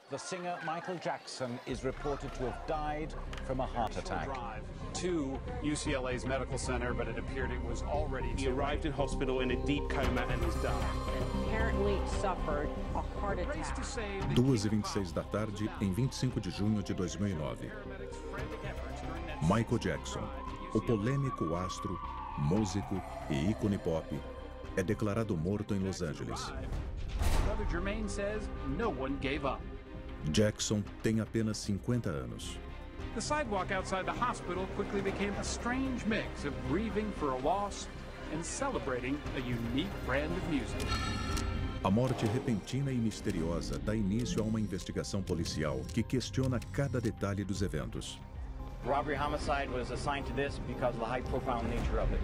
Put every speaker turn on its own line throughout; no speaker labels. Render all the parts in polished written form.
The singer Michael Jackson is reported to have died from a heart attack.
Drive to UCLA's medical center, but it appeared it was already
He arrived in hospital in a deep coma and has died.
Apparently suffered a heart attack.
2h26 da tarde, em 25 de junho de 2009. Michael Jackson, o polêmico astro, músico e ícone pop, é declarado morto em Los Angeles.
Brother Jermaine says no one gave up.
Jackson tem apenas 50 anos.
The sidewalk outside the hospital quickly became a strange mix of grieving for a loss and celebrating a unique brand of music.
A morte repentina e misteriosa dá início a uma investigação policial que questiona cada detalhe dos eventos.
Robbery homicide was assigned to this because of the high-profile nature of it.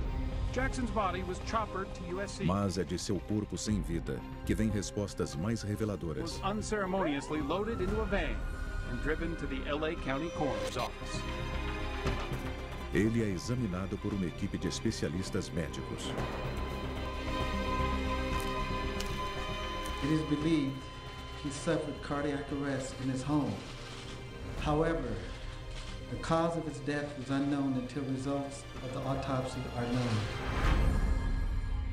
Jackson's body was choppered to USC.
Mas é de seu corpo sem vida que vem respostas mais reveladoras.
Was unceremoniously loaded into a van and driven to the LA County Coroner's Office.
Ele é examinado por uma equipe de especialistas médicos.
It is believed he suffered cardiac arrest in his home. However, the cause of his death is unknown until results of the autopsy are known.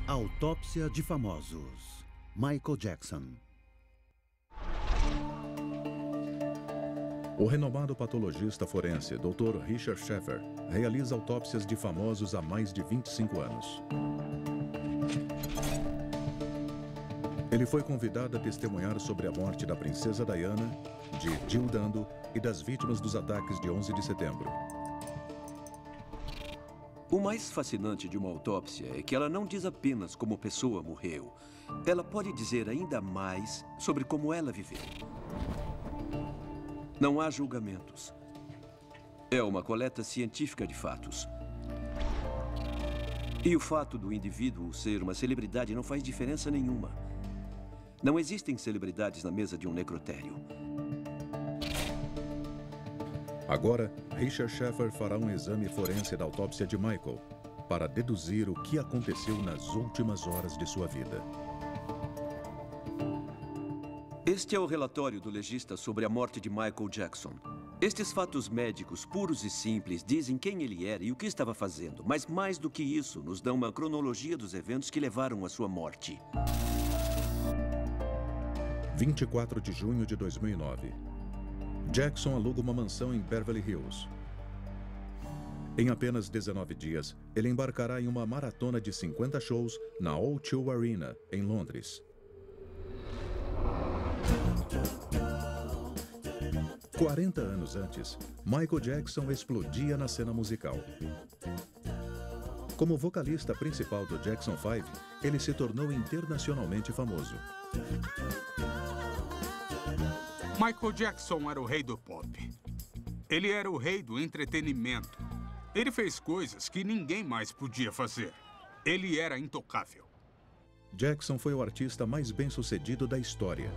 Autópsia de famosos. Michael Jackson.
O renomado patologista forense, Dr. Richard Sheffer, realiza autópsias de famosos há mais de 25 anos. Ele foi convidado a testemunhar sobre a morte da princesa Diana, de Jill Dando e das vítimas dos ataques de 11 de setembro.
O mais fascinante de uma autópsia é que ela não diz apenas como a pessoa morreu. Ela pode dizer ainda mais sobre como ela viveu. Não há julgamentos. É uma coleta científica de fatos. E o fato do indivíduo ser uma celebridade não faz diferença nenhuma. Não existem celebridades na mesa de um necrotério.
Agora, Richard Sheffer fará um exame forense da autópsia de Michael para deduzir o que aconteceu nas últimas horas de sua vida.
Este é o relatório do legista sobre a morte de Michael Jackson. Estes fatos médicos puros e simples dizem quem ele era e o que estava fazendo, mas mais do que isso, nos dão uma cronologia dos eventos que levaram à sua morte.
24 de junho de 2009. Jackson aluga uma mansão em Beverly Hills. Em apenas 19 dias, ele embarcará em uma maratona de 50 shows na O2 Arena, em Londres. 40 anos antes, Michael Jackson explodia na cena musical. Como vocalista principal do Jackson 5, ele se tornou internacionalmente famoso.
Michael Jackson era o rei do pop. Ele era o rei do entretenimento. Ele fez coisas que ninguém mais podia fazer. Ele era intocável.
Jackson foi o artista mais bem-sucedido da história.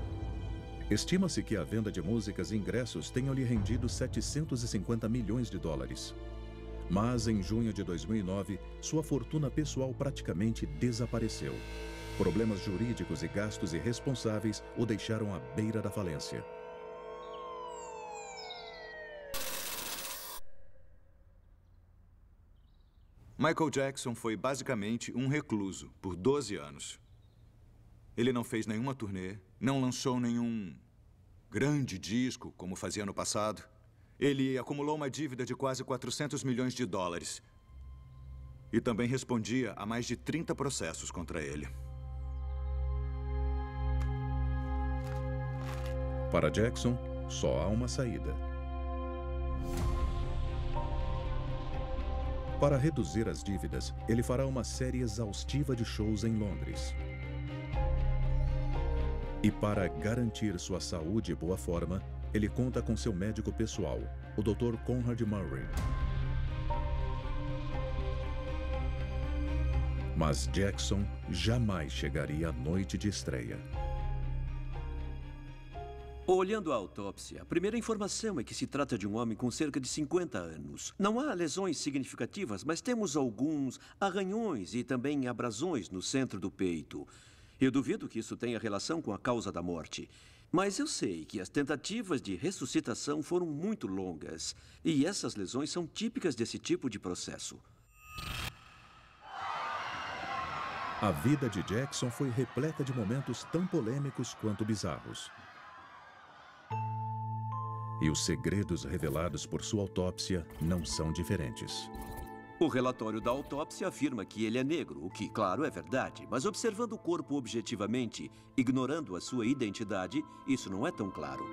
Estima-se que a venda de músicas e ingressos tenham lhe rendido 750 milhões de dólares. Mas, em junho de 2009, sua fortuna pessoal praticamente desapareceu. Problemas jurídicos e gastos irresponsáveis o deixaram à beira da falência.
Michael Jackson foi basicamente um recluso por 12 anos. Ele não fez nenhuma turnê, não lançou nenhum grande disco, como fazia no passado. Ele acumulou uma dívida de quase 400 milhões de dólares. E também respondia a mais de 30 processos contra ele.
Para Jackson, só há uma saída. Para reduzir as dívidas, ele fará uma série exaustiva de shows em Londres. E para garantir sua saúde e boa forma, ele conta com seu médico pessoal, o Dr. Conrad Murray. Mas Jackson jamais chegaria à noite de estreia.
Olhando a autópsia, a primeira informação é que se trata de um homem com cerca de 50 anos. Não há lesões significativas, mas temos alguns arranhões e também abrasões no centro do peito. Eu duvido que isso tenha relação com a causa da morte. Mas eu sei que as tentativas de ressuscitação foram muito longas. E essas lesões são típicas desse tipo de processo.
A vida de Jackson foi repleta de momentos tão polêmicos quanto bizarros. E os segredos revelados por sua autópsia não são diferentes.
O relatório da autópsia afirma que ele é negro, o que, claro, é verdade. Mas observando o corpo objetivamente, ignorando a sua identidade, isso não é tão claro.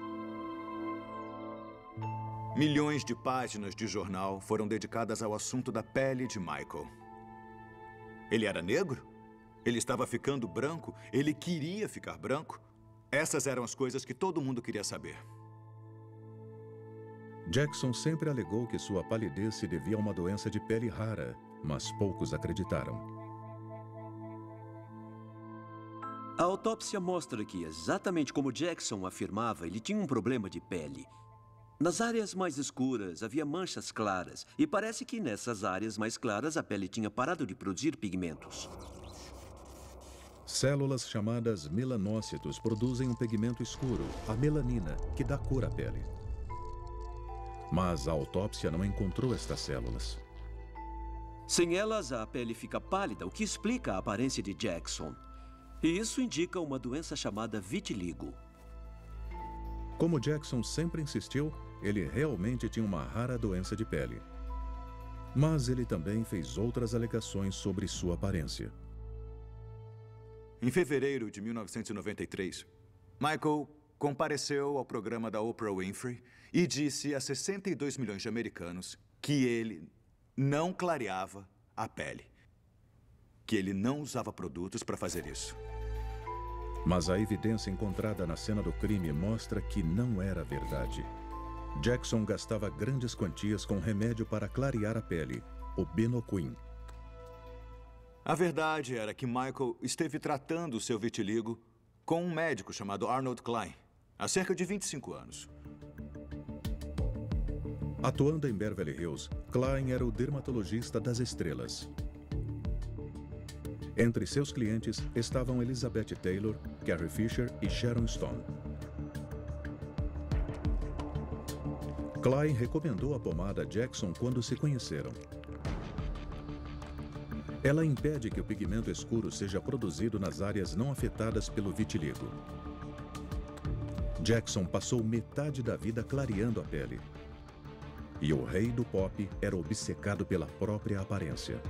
Milhões de páginas de jornal foram dedicadas ao assunto da pele de Michael. Ele era negro? Ele estava ficando branco? Ele queria ficar branco? Essas eram as coisas que todo mundo queria saber.
Jackson sempre alegou que sua palidez se devia a uma doença de pele rara, mas poucos acreditaram.
A autópsia mostra que, exatamente como Jackson afirmava, ele tinha um problema de pele. Nas áreas mais escuras havia manchas claras, e parece que nessas áreas mais claras a pele tinha parado de produzir pigmentos.
Células chamadas melanócitos produzem um pigmento escuro, a melanina, que dá cor à pele. Mas a autópsia não encontrou estas células.
Sem elas, a pele fica pálida, o que explica a aparência de Jackson. E isso indica uma doença chamada vitiligo.
Como Jackson sempre insistiu, ele realmente tinha uma rara doença de pele. Mas ele também fez outras alegações sobre sua aparência.
Em fevereiro de 1993, Michael compareceu ao programa da Oprah Winfrey e disse a 62 milhões de americanos que ele não clareava a pele, que ele não usava produtos para fazer isso.
Mas a evidência encontrada na cena do crime mostra que não era verdade. Jackson gastava grandes quantias com remédio para clarear a pele, o Benoquin.
A verdade era que Michael esteve tratando o seu vitiligo com um médico chamado Arnold Klein há cerca de 25 anos.
Atuando em Beverly Hills, Klein era o dermatologista das estrelas. Entre seus clientes estavam Elizabeth Taylor, Carrie Fisher e Sharon Stone. Klein recomendou a pomada Jackson quando se conheceram. Ela impede que o pigmento escuro seja produzido nas áreas não afetadas pelo vitiligo. Jackson passou metade da vida clareando a pele. E o rei do pop era obcecado pela própria aparência.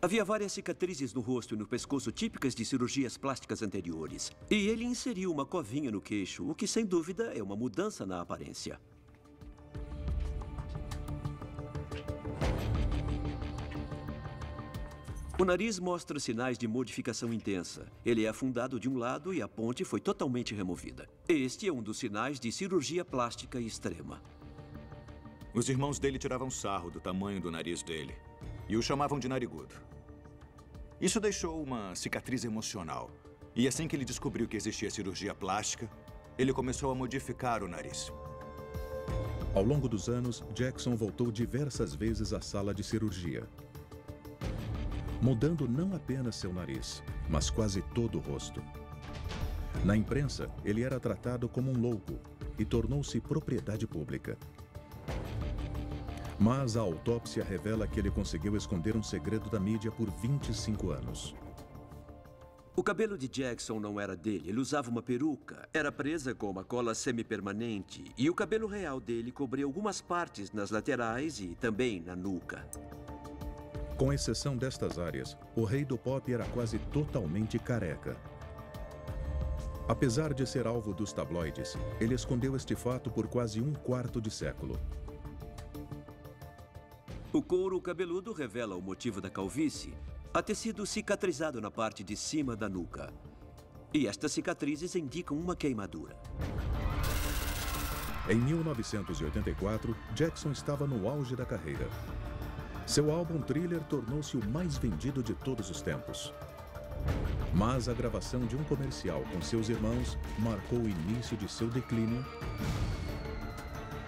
Havia várias cicatrizes no rosto e no pescoço típicas de cirurgias plásticas anteriores. E ele inseriu uma covinha no queixo, o que sem dúvida é uma mudança na aparência. O nariz mostra sinais de modificação intensa. Ele é afundado de um lado e a ponte foi totalmente removida. Este é um dos sinais de cirurgia plástica extrema.
Os irmãos dele tiravam sarro do tamanho do nariz dele e o chamavam de narigudo. Isso deixou uma cicatriz emocional. E assim que ele descobriu que existia cirurgia plástica, ele começou a modificar o nariz.
Ao longo dos anos, Jackson voltou diversas vezes à sala de cirurgia, mudando não apenas seu nariz, mas quase todo o rosto. Na imprensa, ele era tratado como um louco e tornou-se propriedade pública. Mas a autópsia revela que ele conseguiu esconder um segredo da mídia por 25 anos.
O cabelo de Jackson não era dele, ele usava uma peruca, era presa com uma cola semipermanente e o cabelo real dele cobria algumas partes nas laterais e também na nuca.
Com exceção destas áreas, o rei do pop era quase totalmente careca. Apesar de ser alvo dos tabloides, ele escondeu este fato por quase um quarto de século.
O couro cabeludo revela o motivo da calvície, a tecido cicatrizado na parte de cima da nuca. E estas cicatrizes indicam uma queimadura.
Em 1984, Jackson estava no auge da carreira. Seu álbum Thriller tornou-se o mais vendido de todos os tempos. Mas a gravação de um comercial com seus irmãos marcou o início de seu declínio,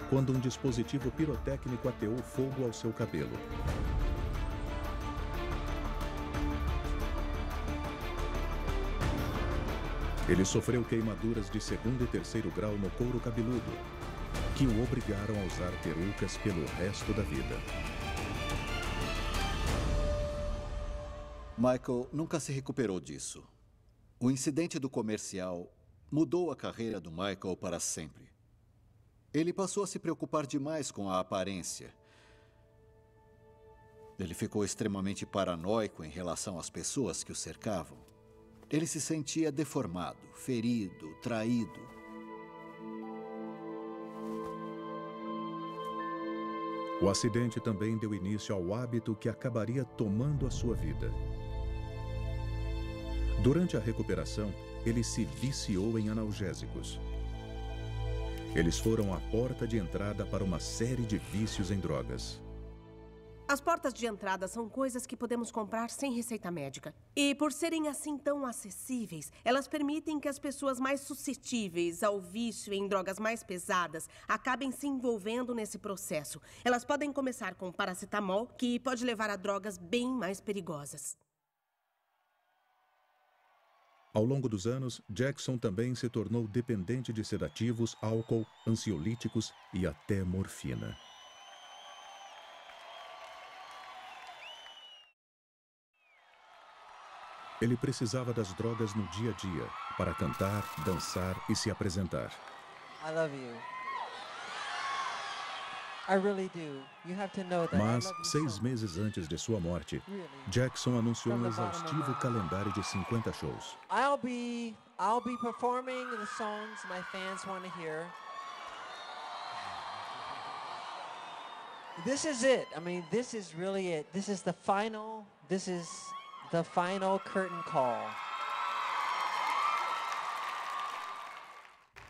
quando um dispositivo pirotécnico ateou fogo ao seu cabelo. Ele sofreu queimaduras de 2º e 3º grau no couro cabeludo, que o obrigaram a usar perucas pelo resto da vida.
Michael nunca se recuperou disso. O incidente do comercial mudou a carreira do Michael para sempre. Ele passou a se preocupar demais com a aparência. Ele ficou extremamente paranoico em relação às pessoas que o cercavam. Ele se sentia deformado, ferido, traído.
O acidente também deu início ao hábito que acabaria tomando a sua vida. Durante a recuperação, ele se viciou em analgésicos. Eles foram a porta de entrada para uma série de vícios em drogas.
As portas de entrada são coisas que podemos comprar sem receita médica. E por serem assim tão acessíveis, elas permitem que as pessoas mais suscetíveis ao vício em drogas mais pesadas acabem se envolvendo nesse processo. Elas podem começar com paracetamol, que pode levar a drogas bem mais perigosas.
Ao longo dos anos, Jackson também se tornou dependente de sedativos, álcool, ansiolíticos e até morfina. Ele precisava das drogas no dia a dia para cantar, dançar e se apresentar.
I love you. I really do. You have to know that.
Mas, 6 meses antes de sua morte, Jackson anunciou um exaustivo calendário de 50 shows.
I'll be performing the songs my fans want to hear. This is it. I mean, this is really it. This is the final curtain call.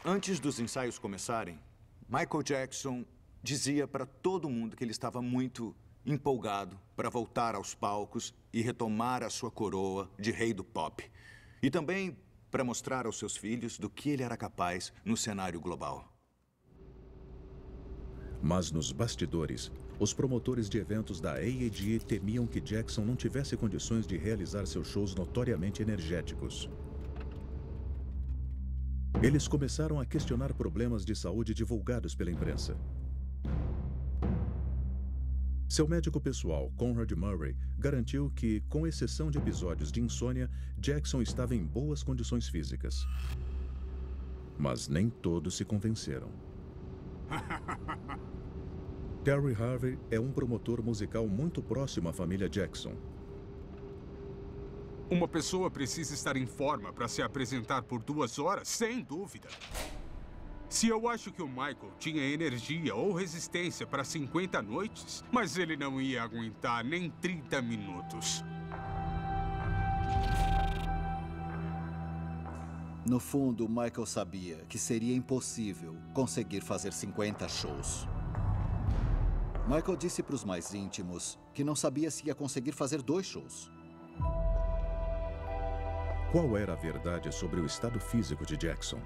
Antes dos ensaios começarem, Michael Jackson dizia para todo mundo que ele estava muito empolgado para voltar aos palcos e retomar a sua coroa de rei do pop. E também para mostrar aos seus filhos do que ele era capaz no cenário global.
Mas nos bastidores, os promotores de eventos da AEG temiam que Jackson não tivesse condições de realizar seus shows notoriamente energéticos. Eles começaram a questionar problemas de saúde divulgados pela imprensa. Seu médico pessoal, Conrad Murray, garantiu que, com exceção de episódios de insônia, Jackson estava em boas condições físicas. Mas nem todos se convenceram. Terry Harvey é um promotor musical muito próximo à família Jackson.
Uma pessoa precisa estar em forma para se apresentar por 2 horas, sem dúvida. Se eu acho que o Michael tinha energia ou resistência para 50 noites, mas ele não ia aguentar nem 30 minutos.
No fundo, Michael sabia que seria impossível conseguir fazer 50 shows. Michael disse para os mais íntimos que não sabia se ia conseguir fazer 2 shows.
Qual era a verdade sobre o estado físico de Jackson?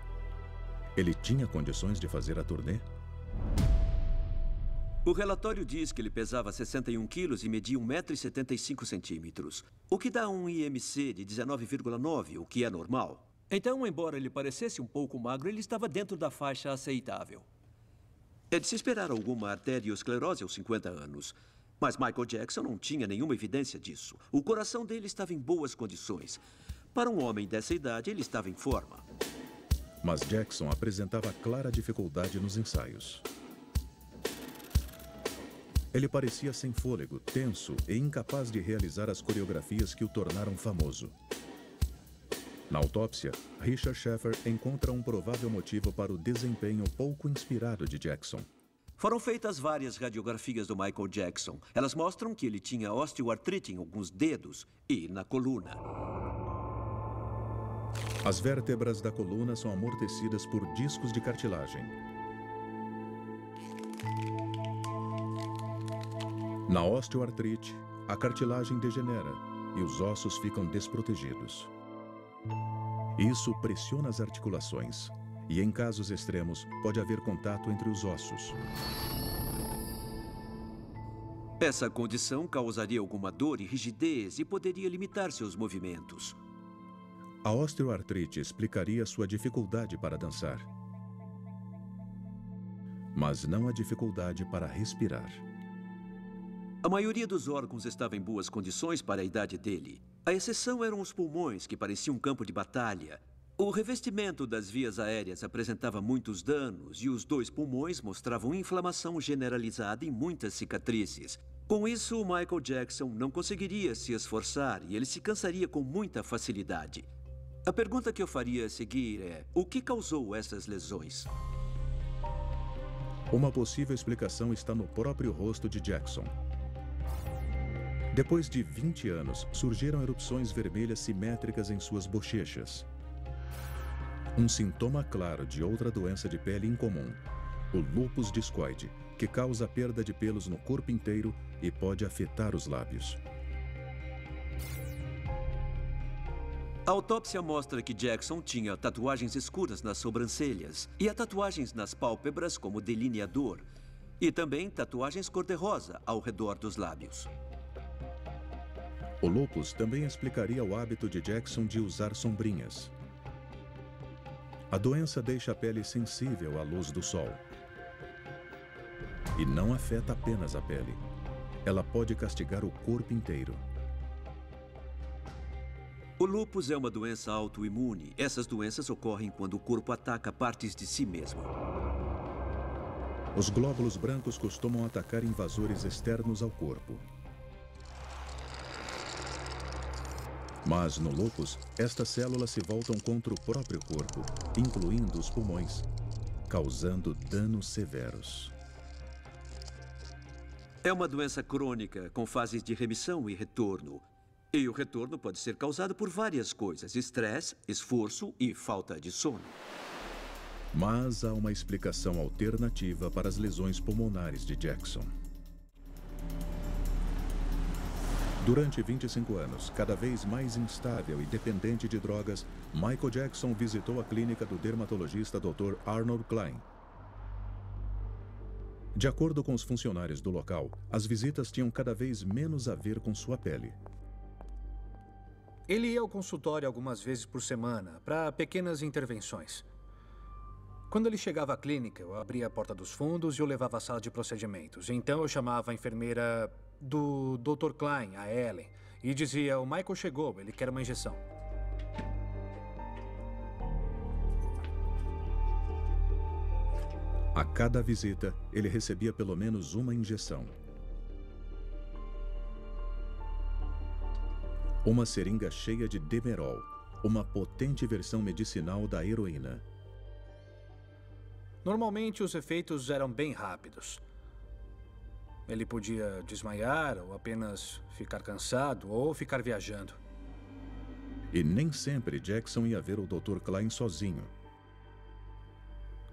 Ele tinha condições de fazer a turnê?
O relatório diz que ele pesava 61 quilos e media 1,75 m, o que dá um IMC de 19,9, o que é normal.
Então, embora ele parecesse um pouco magro, ele estava dentro da faixa aceitável.
É de se esperar alguma arteriosclerose aos 50 anos. Mas Michael Jackson não tinha nenhuma evidência disso. O coração dele estava em boas condições. Para um homem dessa idade, ele estava em forma.
Mas Jackson apresentava clara dificuldade nos ensaios. Ele parecia sem fôlego, tenso e incapaz de realizar as coreografias que o tornaram famoso. Na autópsia, Richard Schaeffer encontra um provável motivo para o desempenho pouco inspirado de Jackson.
Foram feitas várias radiografias do Michael Jackson. Elas mostram que ele tinha osteoartrite em alguns dedos e na coluna.
As vértebras da coluna são amortecidas por discos de cartilagem. Na osteoartrite, a cartilagem degenera e os ossos ficam desprotegidos. Isso pressiona as articulações e, em casos extremos, pode haver contato entre os ossos.
Essa condição causaria alguma dor e rigidez e poderia limitar seus movimentos.
A osteoartrite explicaria sua dificuldade para dançar, mas não a dificuldade para respirar.
A maioria dos órgãos estava em boas condições para a idade dele. A exceção eram os pulmões, que pareciam um campo de batalha. O revestimento das vias aéreas apresentava muitos danos e os 2 pulmões mostravam inflamação generalizada e muitas cicatrizes. Com isso, o Michael Jackson não conseguiria se esforçar e ele se cansaria com muita facilidade. A pergunta que eu faria a seguir é: o que causou essas lesões?
Uma possível explicação está no próprio rosto de Jackson. Depois de 20 anos, surgiram erupções vermelhas simétricas em suas bochechas. Um sintoma claro de outra doença de pele incomum, o lúpus discoide, que causa perda de pelos no corpo inteiro e pode afetar os lábios.
A autópsia mostra que Jackson tinha tatuagens escuras nas sobrancelhas e tatuagens nas pálpebras como delineador, e também tatuagens cor-de-rosa ao redor dos lábios.
O lúpus também explicaria o hábito de Jackson de usar sombrinhas. A doença deixa a pele sensível à luz do sol. E não afeta apenas a pele. Ela pode castigar o corpo inteiro.
O lúpus é uma doença autoimune. Essas doenças ocorrem quando o corpo ataca partes de si mesmo.
Os glóbulos brancos costumam atacar invasores externos ao corpo. Mas no lúpus, estas células se voltam contra o próprio corpo, incluindo os pulmões, causando danos severos.
É uma doença crônica, com fases de remissão e retorno. E o retorno pode ser causado por várias coisas: estresse, esforço e falta de sono.
Mas há uma explicação alternativa para as lesões pulmonares de Jackson. Durante 25 anos, cada vez mais instável e dependente de drogas, Michael Jackson visitou a clínica do dermatologista Dr. Arnold Klein. De acordo com os funcionários do local, as visitas tinham cada vez menos a ver com sua pele.
Ele ia ao consultório algumas vezes por semana, para pequenas intervenções. Quando ele chegava à clínica, eu abria a porta dos fundos e o levava à sala de procedimentos. Então eu chamava a enfermeira do Dr. Klein, a Ellen, e dizia: o Michael chegou, ele quer uma injeção.
A cada visita, ele recebia pelo menos uma injeção. Uma seringa cheia de Demerol, uma potente versão medicinal da heroína.
Normalmente, os efeitos eram bem rápidos. Ele podia desmaiar, ou apenas ficar cansado, ou ficar viajando.
E nem sempre Jackson ia ver o Dr. Klein sozinho.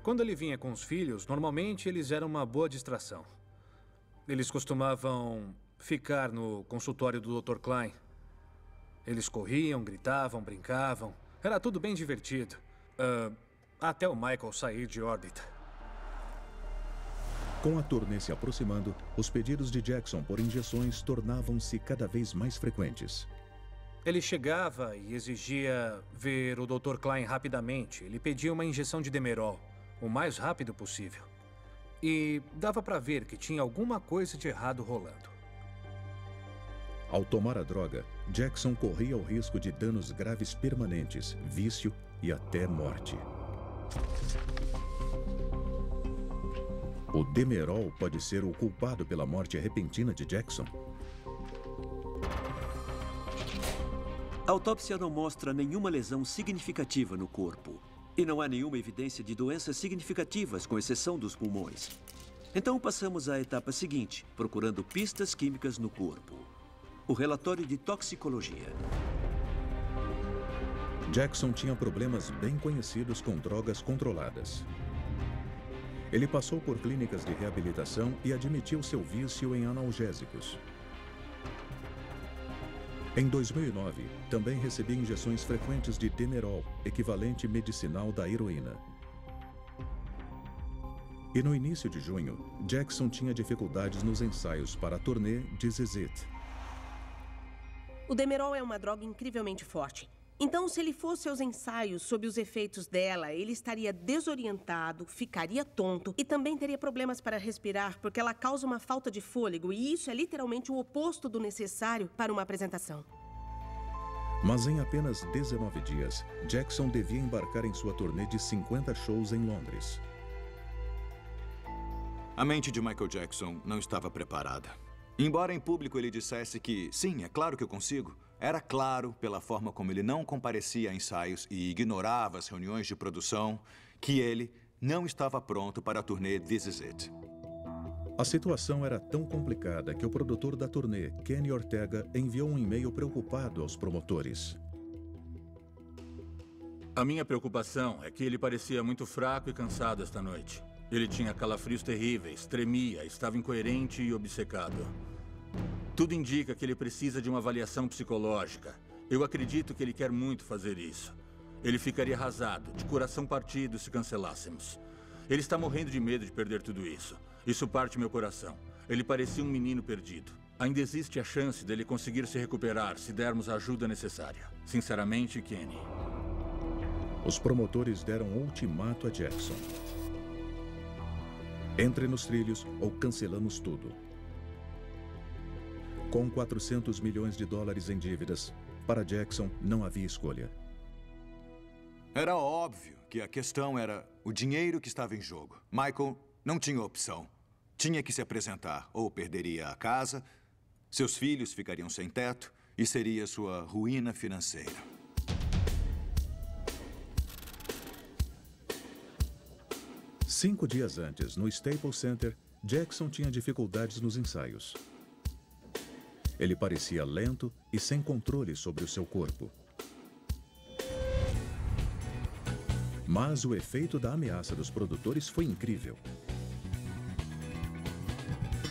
Quando ele vinha com os filhos, normalmente eles eram uma boa distração. Eles costumavam ficar no consultório do Dr. Klein. Eles corriam, gritavam, brincavam. Era tudo bem divertido. Até o Michael sair de órbita.
Com a turnê se aproximando, os pedidos de Jackson por injeções tornavam-se cada vez mais frequentes.
Ele chegava e exigia ver o Dr. Klein rapidamente. Ele pedia uma injeção de Demerol, o mais rápido possível. E dava para ver que tinha alguma coisa de errado rolando.
Ao tomar a droga, Jackson corria o risco de danos graves permanentes, vício e até morte. O Demerol pode ser o culpado pela morte repentina de Jackson?
A autópsia não mostra nenhuma lesão significativa no corpo. E não há nenhuma evidência de doenças significativas, com exceção dos pulmões. Então passamos à etapa seguinte, procurando pistas químicas no corpo. O relatório de toxicologia.
Jackson tinha problemas bem conhecidos com drogas controladas. Ele passou por clínicas de reabilitação e admitiu seu vício em analgésicos. Em 2009, também recebia injeções frequentes de Demerol, equivalente medicinal da heroína. E no início de junho, Jackson tinha dificuldades nos ensaios para a turnê de ZZ.
O Demerol é uma droga incrivelmente forte. Então, se ele fosse aos ensaios sob os efeitos dela, ele estaria desorientado, ficaria tonto e também teria problemas para respirar, porque ela causa uma falta de fôlego, e isso é literalmente o oposto do necessário para uma apresentação.
Mas em apenas 19 dias, Jackson devia embarcar em sua turnê de 50 shows em Londres.
A mente de Michael Jackson não estava preparada. Embora em público ele dissesse que, sim, é claro que eu consigo, era claro, pela forma como ele não comparecia a ensaios e ignorava as reuniões de produção, que ele não estava pronto para a turnê This Is It.
A situação era tão complicada que o produtor da turnê, Kenny Ortega, enviou um e-mail preocupado aos promotores.
A minha preocupação é que ele parecia muito fraco e cansado esta noite. Ele tinha calafrios terríveis, tremia, estava incoerente e obcecado. Tudo indica que ele precisa de uma avaliação psicológica. Eu acredito que ele quer muito fazer isso. Ele ficaria arrasado, de coração partido, se cancelássemos. Ele está morrendo de medo de perder tudo isso. Isso parte meu coração. Ele parecia um menino perdido. Ainda existe a chance dele conseguir se recuperar se dermos a ajuda necessária. Sinceramente, Kenny.
Os promotores deram um ultimato a Jackson. Entre nos trilhos ou cancelamos tudo. Com 400 milhões de dólares em dívidas, para Jackson não havia escolha.
Era óbvio que a questão era o dinheiro que estava em jogo. Michael não tinha opção. Tinha que se apresentar, ou perderia a casa, seus filhos ficariam sem teto e seria sua ruína financeira.
Cinco dias antes, no Staples Center, Jackson tinha dificuldades nos ensaios. Ele parecia lento e sem controle sobre o seu corpo. Mas o efeito da ameaça dos produtores foi incrível.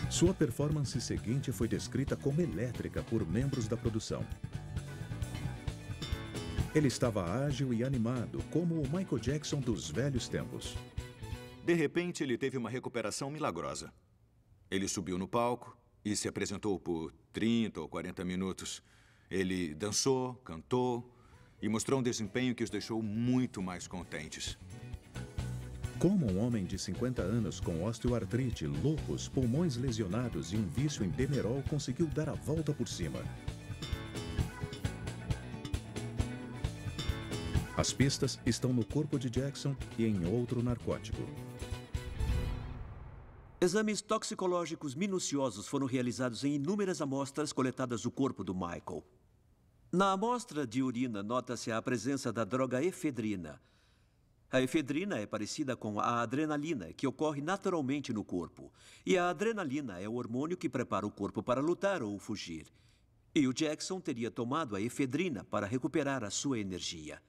Sua performance seguinte foi descrita como elétrica por membros da produção. Ele estava ágil e animado, como o Michael Jackson dos velhos tempos.
De repente, ele teve uma recuperação milagrosa. Ele subiu no palco e se apresentou por 30 ou 40 minutos. Ele dançou, cantou e mostrou um desempenho que os deixou muito mais contentes.
Como um homem de 50 anos com osteoartrite, lúpus, pulmões lesionados e um vício em Demerol conseguiu dar a volta por cima? As pistas estão no corpo de Jackson e em outro narcótico.
Exames toxicológicos minuciosos foram realizados em inúmeras amostras coletadas do corpo do Michael. Na amostra de urina, nota-se a presença da droga efedrina. A efedrina é parecida com a adrenalina, que ocorre naturalmente no corpo. E a adrenalina é o hormônio que prepara o corpo para lutar ou fugir. E o Jackson teria tomado a efedrina para recuperar a sua energia.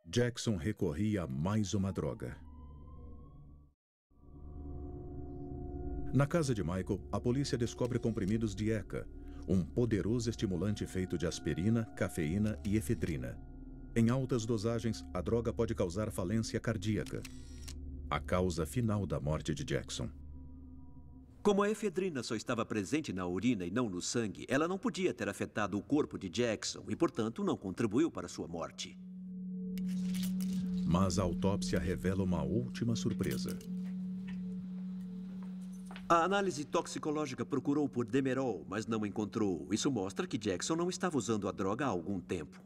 Jackson recorria a mais uma droga. Na casa de Michael, a polícia descobre comprimidos de ECA, um poderoso estimulante feito de aspirina, cafeína e efedrina. Em altas dosagens, a droga pode causar falência cardíaca, a causa final da morte de Jackson.
Como a efedrina só estava presente na urina e não no sangue, ela não podia ter afetado o corpo de Jackson e, portanto, não contribuiu para sua morte.
Mas a autópsia revela uma última surpresa.
A análise toxicológica procurou por Demerol, mas não encontrou. Isso mostra que Jackson não estava usando a droga há algum tempo.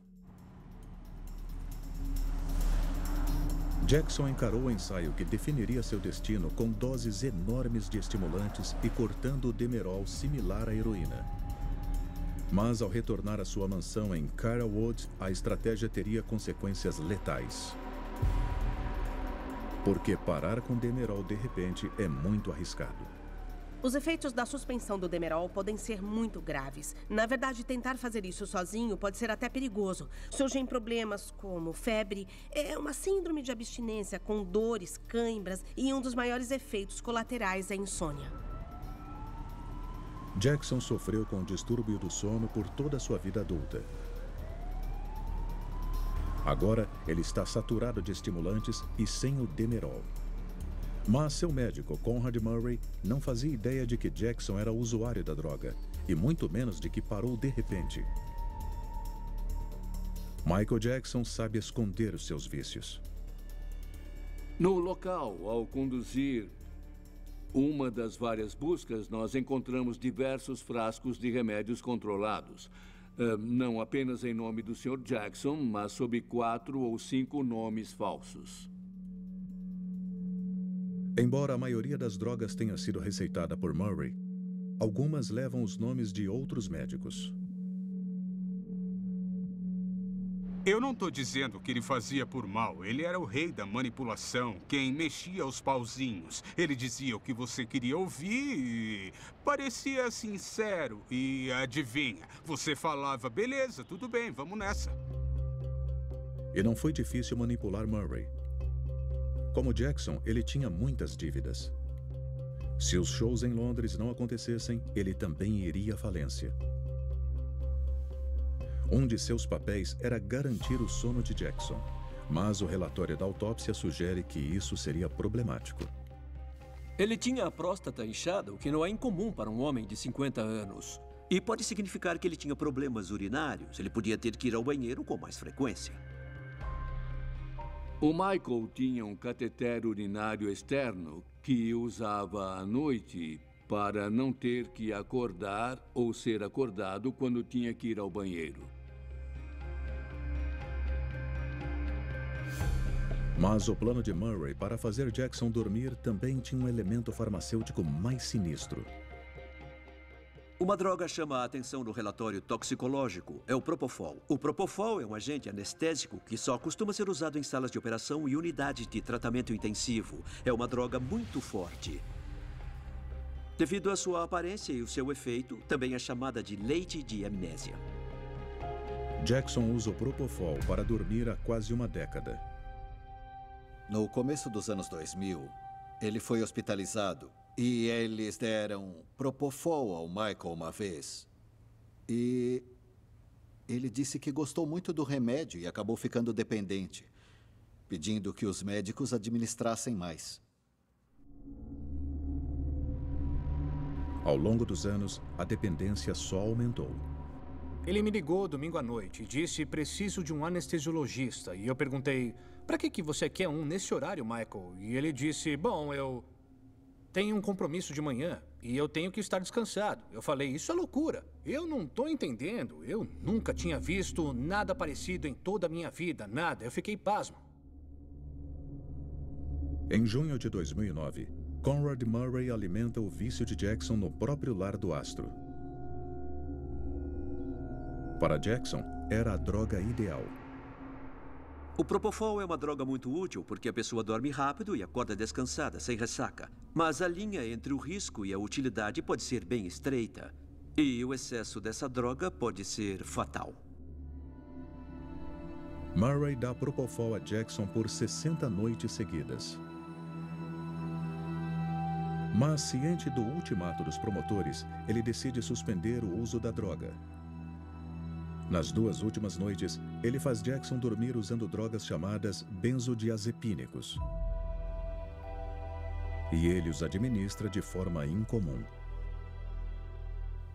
Jackson encarou o ensaio que definiria seu destino com doses enormes de estimulantes e cortando o Demerol similar à heroína. Mas ao retornar à sua mansão em Carlwood, a estratégia teria consequências letais. Porque parar com Demerol de repente é muito arriscado.
Os efeitos da suspensão do Demerol podem ser muito graves. Na verdade, tentar fazer isso sozinho pode ser até perigoso. Surgem problemas como febre, uma síndrome de abstinência com dores, cãibras e um dos maiores efeitos colaterais é a insônia.
Jackson sofreu com o distúrbio do sono por toda a sua vida adulta. Agora, ele está saturado de estimulantes e sem o Demerol. Mas seu médico, Conrad Murray, não fazia ideia de que Jackson era usuário da droga, e muito menos de que parou de repente. Michael Jackson sabe esconder os seus vícios.
No local, ao conduzir uma das várias buscas, nós encontramos diversos frascos de remédios controlados. Não apenas em nome do Sr. Jackson, mas sob 4 ou 5 nomes falsos.
Embora a maioria das drogas tenha sido receitada por Murray, algumas levam os nomes de outros médicos.
Eu não estou dizendo que ele fazia por mal. Ele era o rei da manipulação, quem mexia os pauzinhos. Ele dizia o que você queria ouvir e parecia sincero. E adivinha, você falava, beleza, tudo bem, vamos nessa.
E não foi difícil manipular Murray. Como Jackson, ele tinha muitas dívidas. Se os shows em Londres não acontecessem, ele também iria à falência. Um de seus papéis era garantir o sono de Jackson, mas o relatório da autópsia sugere que isso seria problemático.
Ele tinha a próstata inchada, o que não é incomum para um homem de 50 anos.
E pode significar que ele tinha problemas urinários. Ele podia ter que ir ao banheiro com mais frequência.
O Michael tinha um cateter urinário externo que usava à noite para não ter que acordar ou ser acordado quando tinha que ir ao banheiro.
Mas o plano de Murray para fazer Jackson dormir também tinha um elemento farmacêutico mais sinistro.
Uma droga chama a atenção no relatório toxicológico. É o Propofol. O Propofol é um agente anestésico que só costuma ser usado em salas de operação e unidades de tratamento intensivo. É uma droga muito forte. Devido à sua aparência e o seu efeito, também é chamada de leite de amnésia.
Jackson usa o Propofol para dormir há quase uma década.
No começo dos anos 2000, ele foi hospitalizado e eles deram Propofol ao Michael uma vez. E ele disse que gostou muito do remédio e acabou ficando dependente, pedindo que os médicos administrassem mais.
Ao longo dos anos, a dependência só aumentou.
Ele me ligou domingo à noite e disse: preciso de um anestesiologista. E eu perguntei: para que você quer um nesse horário, Michael? E ele disse: bom, eu tenho um compromisso de manhã e eu tenho que estar descansado. Eu falei: isso é loucura. Eu não estou entendendo. Eu nunca tinha visto nada parecido em toda a minha vida. Nada. Eu fiquei pasmo.
Em junho de 2009, Conrad Murray alimenta o vício de Jackson no próprio lar do astro. Para Jackson, era a droga ideal.
O Propofol é uma droga muito útil porque a pessoa dorme rápido e acorda descansada, sem ressaca. Mas a linha entre o risco e a utilidade pode ser bem estreita. E o excesso dessa droga pode ser fatal.
Murray dá Propofol a Jackson por 60 noites seguidas. Mas, ciente do ultimato dos promotores, ele decide suspender o uso da droga. Nas 2 últimas noites, ele faz Jackson dormir usando drogas chamadas benzodiazepínicos. E ele os administra de forma incomum.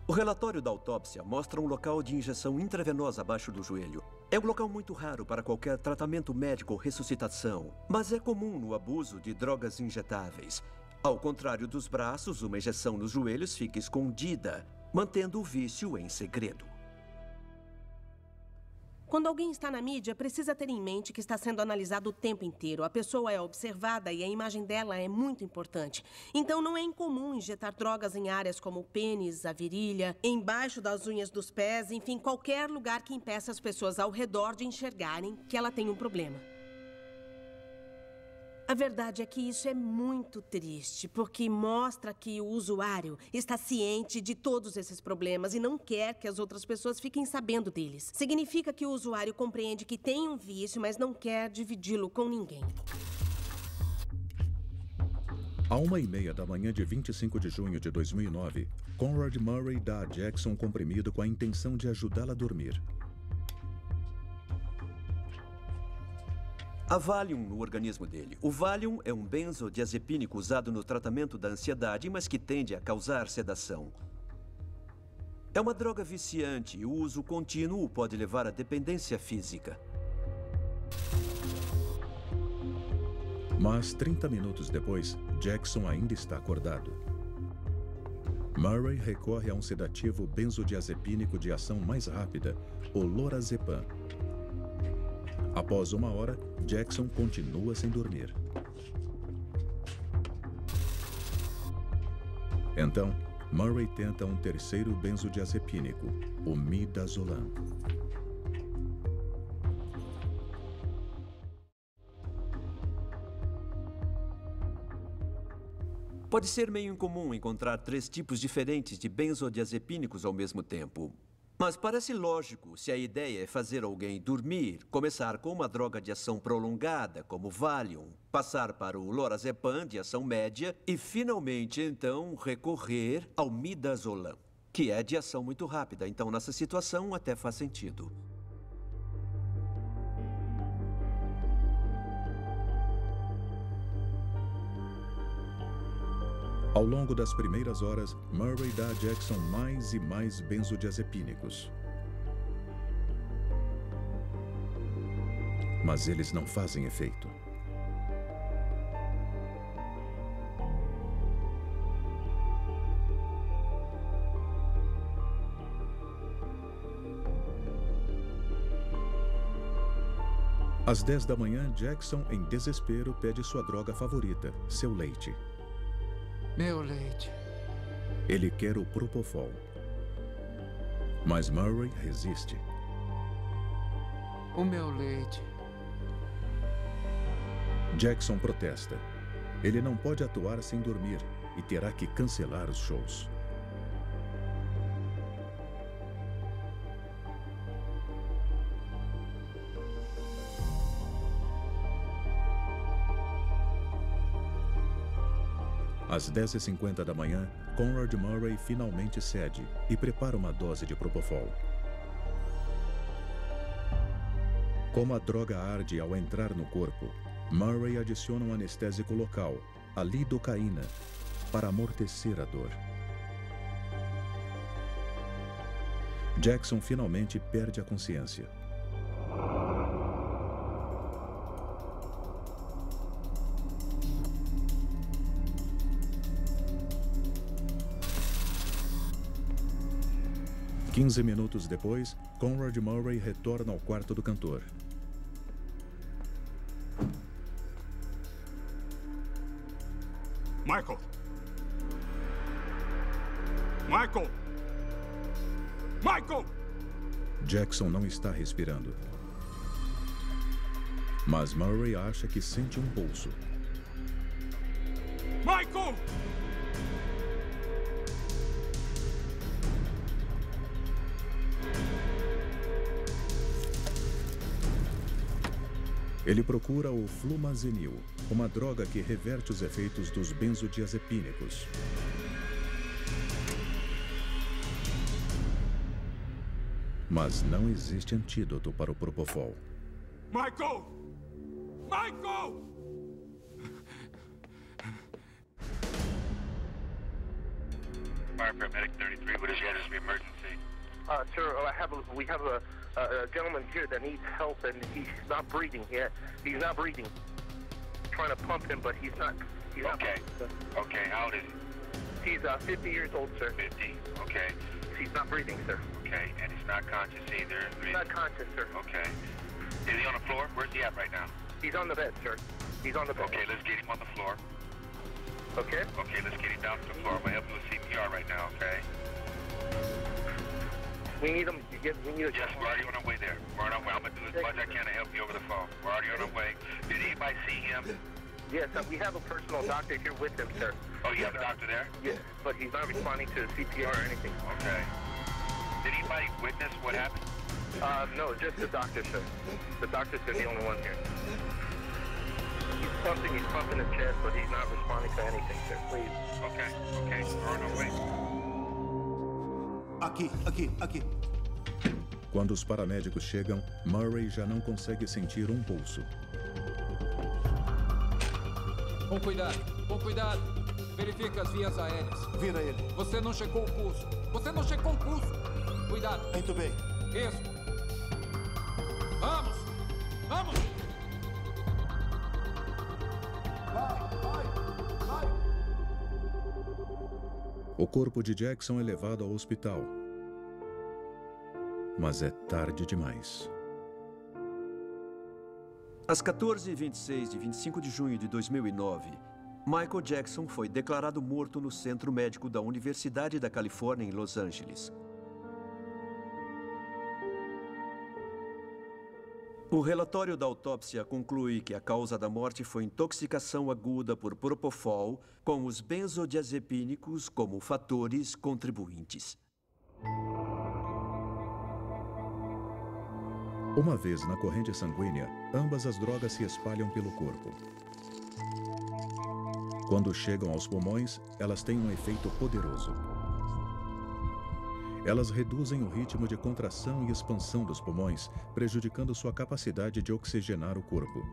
O relatório da autópsia mostra um local de injeção intravenosa abaixo do joelho. É um local muito raro para qualquer tratamento médico ou ressuscitação, mas é comum no abuso de drogas injetáveis. Ao contrário dos braços, uma injeção nos joelhos fica escondida, mantendo o vício em segredo.
Quando alguém está na mídia, precisa ter em mente que está sendo analisado o tempo inteiro. A pessoa é observada e a imagem dela é muito importante. Então, não é incomum injetar drogas em áreas como o pênis, a virilha, embaixo das unhas dos pés, enfim, qualquer lugar que impeça as pessoas ao redor de enxergarem que ela tem um problema. A verdade é que isso é muito triste, porque mostra que o usuário está ciente de todos esses problemas e não quer que as outras pessoas fiquem sabendo deles. Significa que o usuário compreende que tem um vício, mas não quer dividi-lo com ninguém.
À 1h30 da manhã de 25 de junho de 2009, Conrad Murray dá a Jackson um comprimido com a intenção de ajudá-la a dormir.
Há Valium no organismo dele. O Valium é um benzodiazepínico usado no tratamento da ansiedade, mas que tende a causar sedação. É uma droga viciante e o uso contínuo pode levar à dependência física.
Mas 30 minutos depois, Jackson ainda está acordado. Murray recorre a um sedativo benzodiazepínico de ação mais rápida, o lorazepam. Após 1 hora, Jackson continua sem dormir. Então, Murray tenta um terceiro benzodiazepínico, o midazolam.
Pode ser meio incomum encontrar 3 tipos diferentes de benzodiazepínicos ao mesmo tempo. Mas parece lógico se a ideia é fazer alguém dormir, começar com uma droga de ação prolongada, como Valium, passar para o lorazepam de ação média e, finalmente, então, recorrer ao midazolam, que é de ação muito rápida. Então, nessa situação, até faz sentido.
Ao longo das primeiras horas, Murray dá a Jackson mais e mais benzodiazepínicos. Mas eles não fazem efeito. Às 10 da manhã, Jackson, em desespero, pede sua droga favorita, seu leite.
Meu leite.
Ele quer o Propofol. Mas Murray resiste.
O meu leite.
Jackson protesta. Ele não pode atuar sem dormir e terá que cancelar os shows. Às 10h50 da manhã, Conrad Murray finalmente cede e prepara uma dose de Propofol. Como a droga arde ao entrar no corpo, Murray adiciona um anestésico local, a lidocaína, para amortecer a dor. Jackson finalmente perde a consciência. Quinze minutos depois, Conrad Murray retorna ao quarto do cantor.
Michael! Michael! Michael!
Jackson não está respirando. Mas Murray acha que sente um pulso.
Michael!
Ele procura o flumazenil, uma droga que reverte os efeitos dos benzodiazepínicos. Mas não existe antídoto para o Propofol.
Michael! Michael!
Fire paramedic 33, what is the emergency?
Sir, we have a gentleman here that needs help, and he's not breathing yet. He's not breathing. Trying to pump him, but he's not.
Okay. Okay, how old is he?
He's 50 years old, sir.
50. Okay.
He's not breathing, sir.
Okay, and he's not conscious either.
He's not conscious, sir.
Okay. Is he on the floor? Where's he at right now?
He's on the bed, sir. He's on the bed.
Okay, let's get him on the floor.
Okay.
Okay, let's get him down to the floor. I'm gonna help you with CPR right now, okay?
We need him. We need a.
Yes, we're already on our way there. We're on our way. I'm gonna do as much as I can to help you over the phone. We're already on our way. Did anybody see him?
Yes, we have a personal doctor here with him, sir.
Oh, you have a doctor there?
Yes, but he's not responding to CPR or anything.
Okay. Did anybody witness what happened?
No, just the doctor, sir. The doctor's the only one here. He's pumping his chest, but he's not responding to anything, sir. Please.
Okay, okay. We're on our way.
Aqui.
Quando os paramédicos chegam, Murray já não consegue sentir um pulso.
Com cuidado. Verifica as vias aéreas.
Vira ele.
Você não checou o pulso.
Cuidado.
Muito bem.
Isso. Vamos! Vamos!
O corpo de Jackson é levado ao hospital. Mas é tarde demais.
Às 14h26 de 25 de junho de 2009, Michael Jackson foi declarado morto no Centro Médico da Universidade da Califórnia, em Los Angeles. O relatório da autópsia conclui que a causa da morte foi intoxicação aguda por propofol, com os benzodiazepínicos como fatores contribuintes.
Uma vez na corrente sanguínea, ambas as drogas se espalham pelo corpo. Quando chegam aos pulmões, elas têm um efeito poderoso. Elas reduzem o ritmo de contração e expansão dos pulmões, prejudicando sua capacidade de oxigenar o corpo.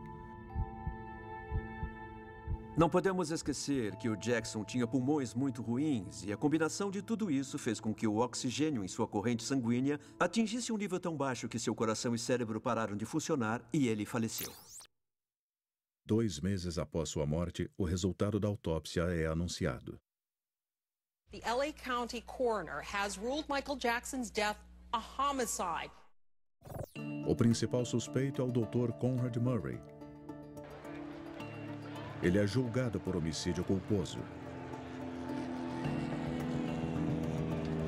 Não podemos esquecer que o Jackson tinha pulmões muito ruins e a combinação de tudo isso fez com que o oxigênio em sua corrente sanguínea atingisse um nível tão baixo que seu coração e cérebro pararam de funcionar e ele faleceu.
2 meses após sua morte, o resultado da autópsia é anunciado.
The LA County coroner has ruled Michael Jackson's death a homicide.
O principal suspeito é o Dr. Conrad Murray. Ele é julgado por homicídio culposo.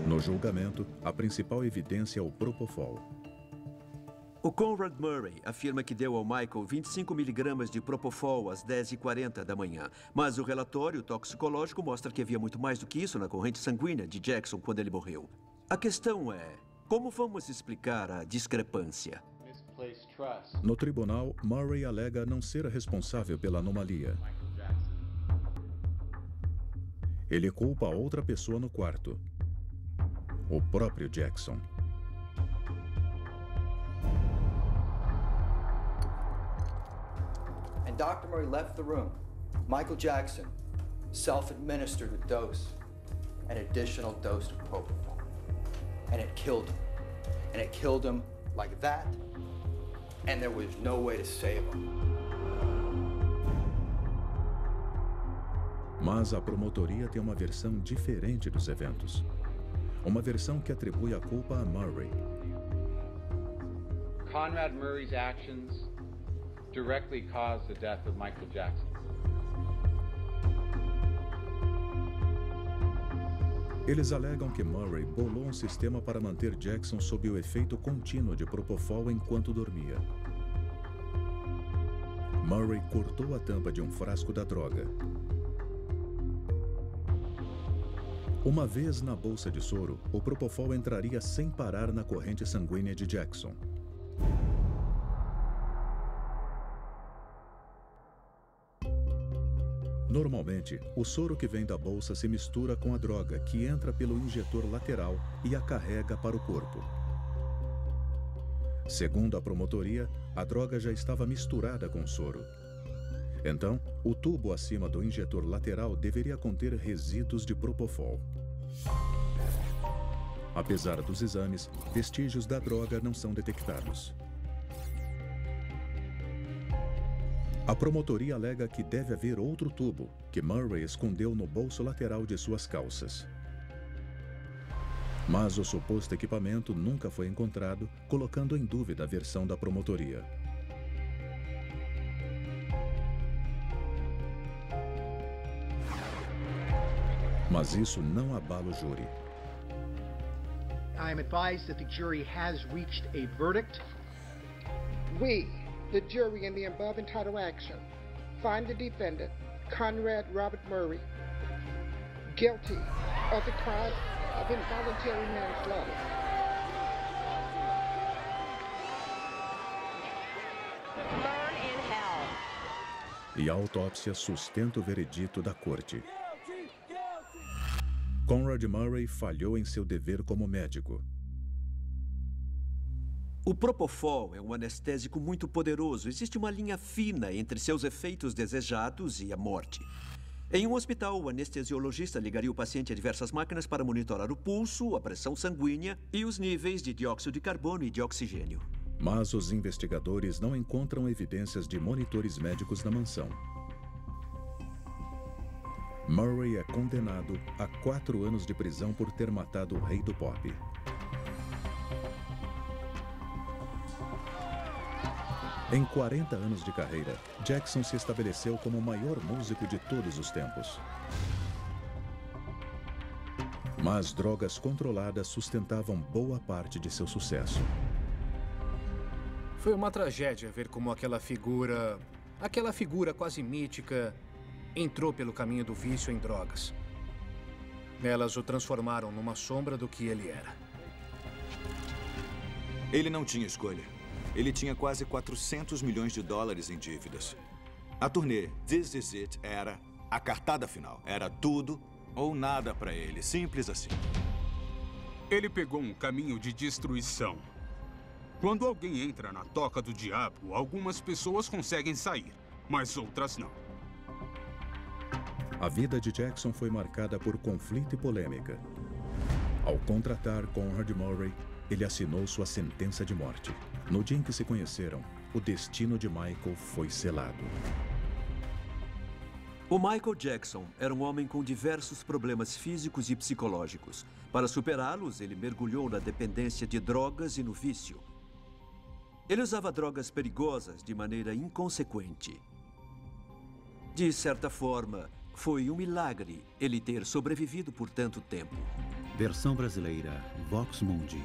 No julgamento, a principal evidência é o propofol.
O Conrad Murray afirma que deu ao Michael 25 miligramas de propofol às 10h40 da manhã. Mas o relatório toxicológico mostra que havia muito mais do que isso na corrente sanguínea de Jackson quando ele morreu. A questão é, como vamos explicar a discrepância?
No tribunal, Murray alega não ser responsável pela anomalia. Ele culpa outra pessoa no quarto. O próprio Jackson.
And Dr. Murray left the room. Michael Jackson self-administered a dose, an additional dose of propofol. And it killed him. And it killed him like that, and there was no way to save him.
Mas a promotoria tem uma versão diferente dos eventos. Uma versão que atribui a culpa a Murray.
Conrad Murray's actions directly caused the death of Michael Jackson.
Eles alegam que Murray bolou um sistema para manter Jackson sob o efeito contínuo de propofol enquanto dormia. Murray cortou a tampa de um frasco da droga. Uma vez na bolsa de soro, o propofol entraria sem parar na corrente sanguínea de Jackson. Normalmente, o soro que vem da bolsa se mistura com a droga, que entra pelo injetor lateral e a carrega para o corpo. Segundo a promotoria, a droga já estava misturada com o soro. Então, o tubo acima do injetor lateral deveria conter resíduos de propofol. Apesar dos exames, vestígios da droga não são detectados. A promotoria alega que deve haver outro tubo, que Murray escondeu no bolso lateral de suas calças. Mas o suposto equipamento nunca foi encontrado, colocando em dúvida a versão da promotoria. Mas isso não abala o júri.
I am advised that the jury has reached a verdict.
We, the jury in the above entitled action, find the defendant, Conrad Robert Murray, guilty of the crime of involuntary manslaughter.
Burn in hell.
E a autópsia sustenta o veredito da corte. Conrad Murray falhou em seu dever como médico.
O propofol é um anestésico muito poderoso. Existe uma linha fina entre seus efeitos desejados e a morte. Em um hospital, o anestesiologista ligaria o paciente a diversas máquinas para monitorar o pulso, a pressão sanguínea e os níveis de dióxido de carbono e de oxigênio.
Mas os investigadores não encontram evidências de monitores médicos na mansão. Murray é condenado a 4 anos de prisão por ter matado o rei do pop. Em 40 anos de carreira, Jackson se estabeleceu como o maior músico de todos os tempos. Mas drogas controladas sustentavam boa parte de seu sucesso.
Foi uma tragédia ver como aquela figura quase mítica, entrou pelo caminho do vício em drogas. Elas o transformaram numa sombra do que ele era.
Ele não tinha escolha. Ele tinha quase 400 milhões de dólares em dívidas. A turnê This Is It era a cartada final. Era tudo ou nada para ele. Simples assim.
Ele pegou um caminho de destruição. Quando alguém entra na toca do diabo, algumas pessoas conseguem sair, mas outras não.
A vida de Jackson foi marcada por conflito e polêmica. Ao contratar Conrad Murray, ele assinou sua sentença de morte. No dia em que se conheceram, o destino de Michael foi selado.
O Michael Jackson era um homem com diversos problemas físicos e psicológicos. Para superá-los, ele mergulhou na dependência de drogas e no vício. Ele usava drogas perigosas de maneira inconsequente. De certa forma, foi um milagre ele ter sobrevivido por tanto tempo.
Versão brasileira, Vox Mundi.